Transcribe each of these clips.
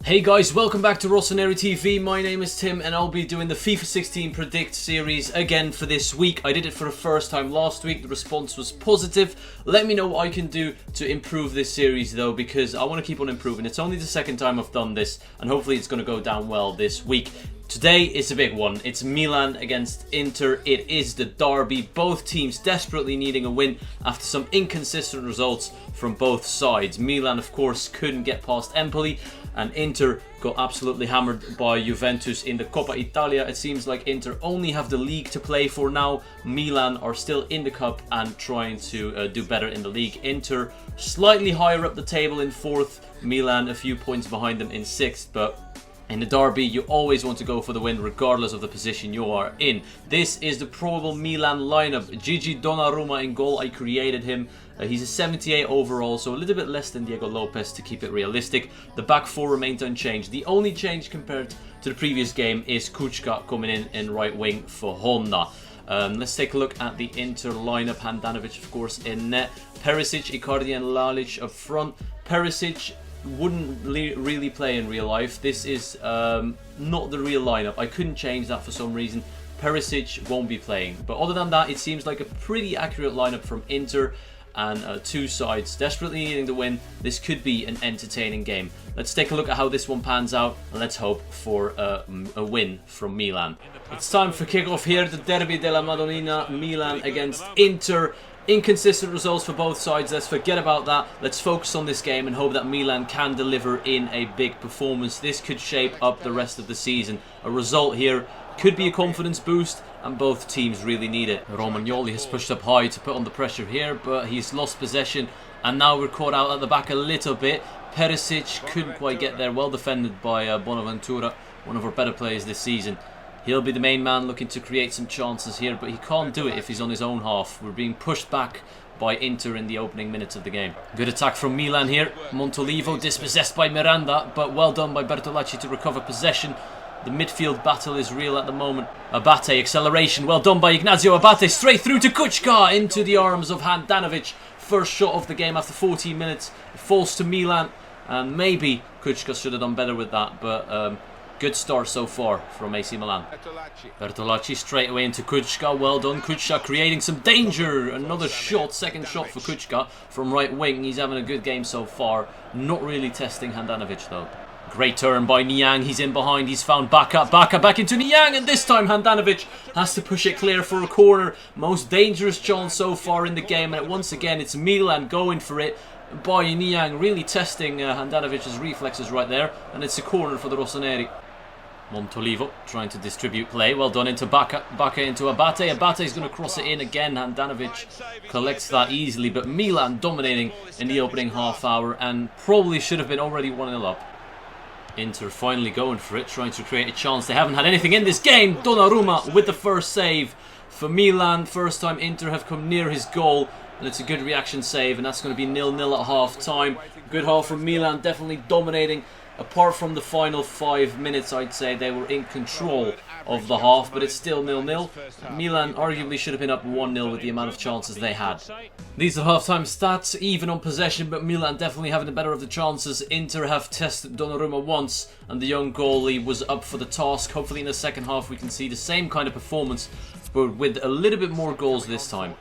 Hey guys, welcome back to Rossoneri TV. My name is Tim and I'll be doing the FIFA 16 Predict series again for this week. I did it for the first time last week. The response was positive. Let me know what I can do to improve this series though, because I want to keep on improving. It's only the second time I've done this and hopefully it's going to go down well this week. Today is a big one. It's Milan against Inter. It is the derby. Both teams desperately needing a win after some inconsistent results from both sides. Milan, of course, couldn't get past Empoli, and Inter got absolutely hammered by Juventus in the Coppa Italia. It seems like Inter only have the league to play for now. Milan are still in the cup and trying to do better in the league. Inter slightly higher up the table in 4th. Milan a few points behind them in 6th, but in the derby, you always want to go for the win regardless of the position you are in. This is the probable Milan lineup. Gigi Donnarumma in goal. I created him. He's a 78 overall, so a little bit less than Diego Lopez to keep it realistic. The back four remained unchanged. The only change compared to the previous game is Kučka coming in right wing for Honda. Let's take a look at the Inter lineup. Handanovic, of course, in net. Perisic, Icardi and Lalic up front. Perisic wouldn't really play in real life. This is not the real lineup. I couldn't change that for some reason. Perisic won't be playing. But other than that, it seems like a pretty accurate lineup from Inter. And two sides desperately needing the win. This could be an entertaining game. Let's take a look at how this one pans out, and let's hope for a win from Milan. It's time for kickoff here, the Derby della Madonnina, Milan against Inter. Inconsistent results for both sides. Let's forget about that. Let's focus on this game and hope that Milan can deliver in a big performance. This could shape up the rest of the season. A result here could be a confidence boost, and both teams really need it. Romagnoli has pushed up high to put on the pressure here, but he's lost possession, and now we're caught out at the back a little bit. Perisic couldn't quite get there. Well defended by Bonaventura, one of our better players this season. He'll be the main man looking to create some chances here, but he can't do it if he's on his own half. We're being pushed back by Inter in the opening minutes of the game. Good attack from Milan here. Montolivo dispossessed by Miranda, but well done by Bertolacci to recover possession. The midfield battle is real at the moment. Abate, acceleration, well done by Ignazio Abate, straight through to Kučka, into the arms of Handanovic. First shot of the game after 14 minutes. It falls to Milan, and maybe Kučka should have done better with that, but good start so far from AC Milan. Bertolacci straight away into Kučka. Well done, Kučka creating some danger. Another shot, second shot for Kučka from right wing. He's having a good game so far. Not really testing Handanovic though. Great turn by Niang. He's in behind. He's found Bacca. Bacca back into Niang, and this time Handanovic has to push it clear for a corner. Most dangerous chance so far in the game, and once again it's Milan going for it. By Niang really testing Handanovic's reflexes right there, and it's a corner for the Rossoneri. Montolivo trying to distribute play. Well done into Bacca. Bacca into Abate. Abate is going to cross it in again. Handanovic collects that easily, but Milan dominating in the opening half hour and probably should have been already 1-0 up. Inter finally going for it, trying to create a chance. They haven't had anything in this game. Donnarumma with the first save for Milan. First time Inter have come near his goal, and it's a good reaction save, and that's going to be 0-0 at half time. Good half from Milan, definitely dominating. Apart from the final 5 minutes, I'd say they were in control of the half, but it's still 0-0. Milan arguably should have been up 1-0 with the amount of chances they had. These are half-time stats, even on possession, but Milan definitely having the better of the chances. Inter have tested Donnarumma once, and the young goalie was up for the task. Hopefully in the second half we can see the same kind of performance, but with a little bit more goals this time.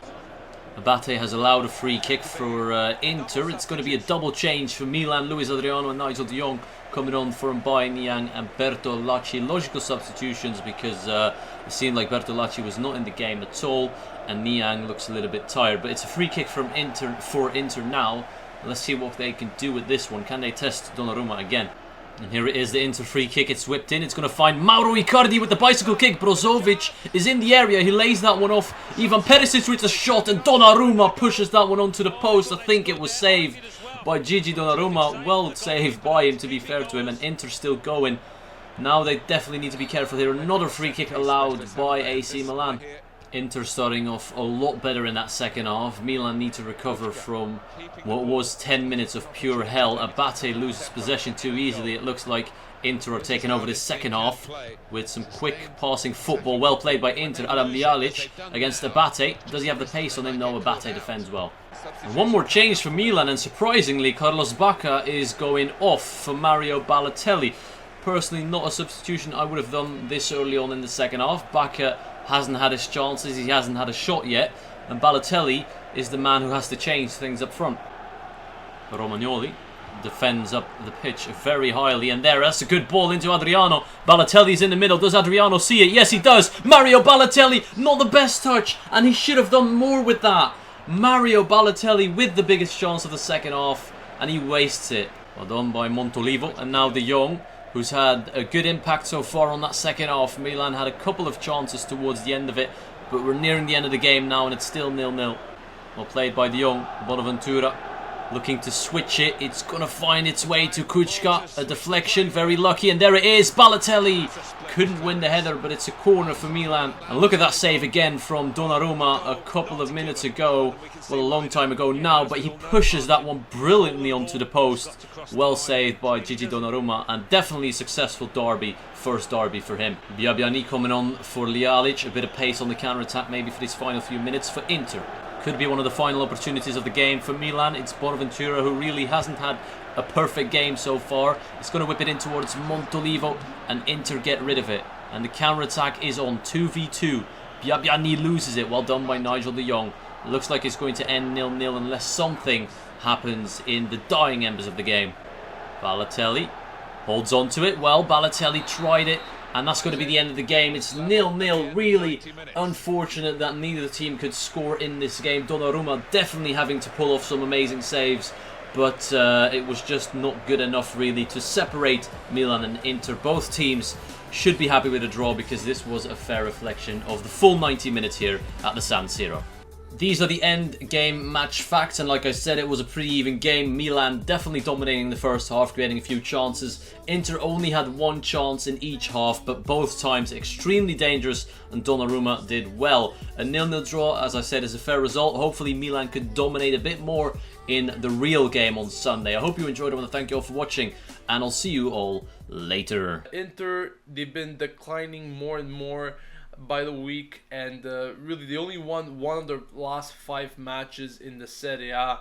Abate has allowed a free kick for Inter. It's going to be a double change for Milan. Luis Adriano and Nigel de Jong coming on for Mbaye Niang and Bertolacci. Logical substitutions because it seemed like Bertolacci was not in the game at all, and Niang looks a little bit tired. But it's a free kick from Inter for Inter now. Let's see what they can do with this one. Can they test Donnarumma again? And here it is, the Inter free kick. It's whipped in. It's going to find Mauro Icardi with the bicycle kick. Brozovic is in the area. He lays that one off. Ivan Perisic with a shot, and Donnarumma pushes that one onto the post. I think it was saved by Gigi Donnarumma. Well saved by him, to be fair to him. And Inter still going. Now they definitely need to be careful here. Another free kick allowed by AC Milan. Inter starting off a lot better in that second half. Milan need to recover from what was 10 minutes of pure hell. Abate loses possession too easily. It looks like Inter are taking over this second half with some quick passing football. Well played by Inter. Adam Ljajic against Abate. Does he have the pace on him? No, Abate defends well. And one more change for Milan, and surprisingly Carlos Bacca is going off for Mario Balotelli. Personally, not a substitution I would have done this early on in the second half. Bacca hasn't had his chances, he hasn't had a shot yet, and Balotelli is the man who has to change things up front. Romagnoli defends up the pitch very highly, and that's a good ball into Adriano. Balotelli's in the middle. Does Adriano see it? Yes, he does. Mario Balotelli, not the best touch, and he should have done more with that. Mario Balotelli with the biggest chance of the second half, and he wastes it. Well done by Montolivo, and now De Jong, who's had a good impact so far on that second half. Milan had a couple of chances towards the end of it, but we're nearing the end of the game now and it's still 0-0. Well played by De Jong. Bonaventura looking to switch it. It's going to find its way to Kuchka. A deflection, very lucky, and there it is. Balotelli couldn't win the header, but it's a corner for Milan. And look at that save again from Donnarumma a couple of minutes ago. Well, a long time ago now, but he pushes that one brilliantly onto the post. Well saved by Gigi Donnarumma, and definitely a successful derby. First derby for him. Biabiani coming on for Ljajic. A bit of pace on the counter-attack maybe for these final few minutes for Inter. Could be one of the final opportunities of the game for Milan. It's Bonaventura, who really hasn't had a perfect game so far. It's going to whip it in towards Montolivo, and Inter get rid of it. And the counter-attack is on 2v2. Biabiani loses it. Well done by Nigel de Jong. Looks like it's going to end 0-0 unless something happens in the dying embers of the game. Balotelli holds on to it. Well, Balotelli tried it, and that's going to be the end of the game. It's 0-0. Really unfortunate that neither team could score in this game. Donnarumma definitely having to pull off some amazing saves, but it was just not good enough really to separate Milan and Inter. Both teams should be happy with a draw because this was a fair reflection of the full 90 minutes here at the San Siro. These are the end game match facts, and like I said, it was a pretty even game. Milan definitely dominating the first half, creating a few chances. Inter only had one chance in each half, but both times extremely dangerous, and Donnarumma did well. A 0-0 draw, as I said, is a fair result. Hopefully Milan could dominate a bit more in the real game on Sunday. I hope you enjoyed. I want to thank you all for watching, and I'll see you all later. Inter, they've been declining more and more by the week, and really they only won one of their last 5 matches in the Serie A.